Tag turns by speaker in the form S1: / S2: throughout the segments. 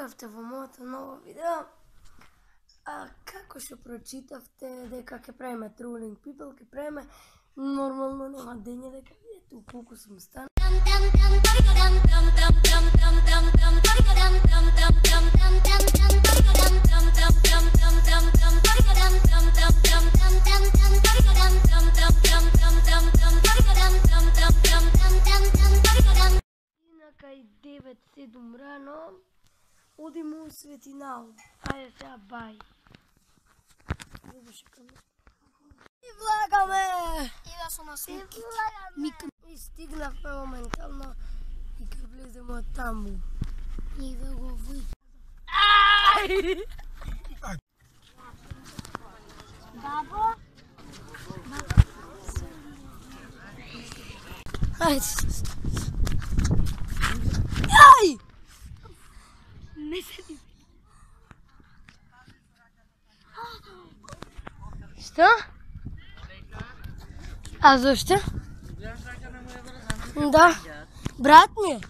S1: дојавте во моето ново видео. Како што прочитавте дека ќе правиме Trolling People, ќе правиме нормално, нема дење дека видите колку сум стан. Кај 9-7 рано одиме у светинал. Ајде сега бај. И влагаме!
S2: И да сум на снимки.
S1: И стигнавме моментално и ке влеземе од таму. И да го вујте.
S2: Бабо?
S1: Ајде. Ај!
S2: Не седи.
S1: Што? А зошто? Да. Брат ми е.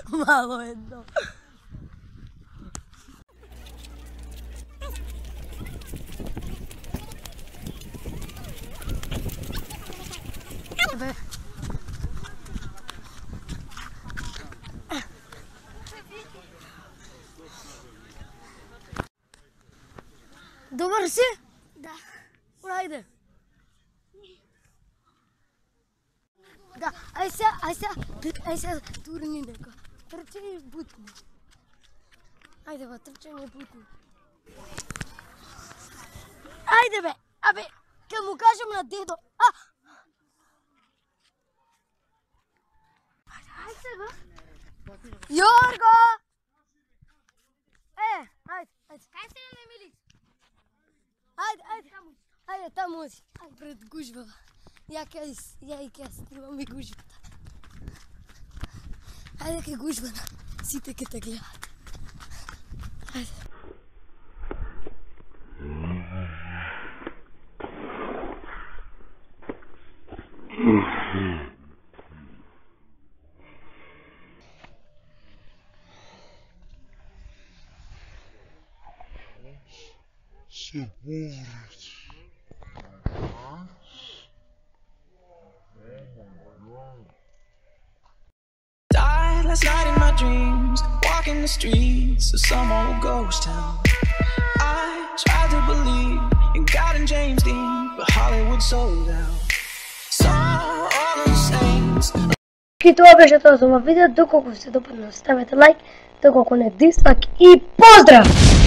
S1: Мало едно. Добар си?
S2: Да.
S1: Ајде. Да, ај сега турни дека. Трче и бутни. Ајде ба, трче и бутни. Ајде бе, абе, ке му кажем на дедо.
S2: Ајде сега.
S1: Јорго! Ајде.
S2: Кај се на Емилис?
S1: Ајде, таму оди. Пред гужбава. Ја и ќе снимам и гужбата. Ајде ке гужбана. Сите ке те гледат. Ајде.
S3: Се борит.
S4: Died last night in my dreams, walking the streets of some old ghost town. I tried to believe in God and James Dean, but Hollywood sold out. Saw all the saints.
S1: И тоа беше тоа за ова видео. Доколку се допадна, ставете лайк, доколку не дислайк и поздрав!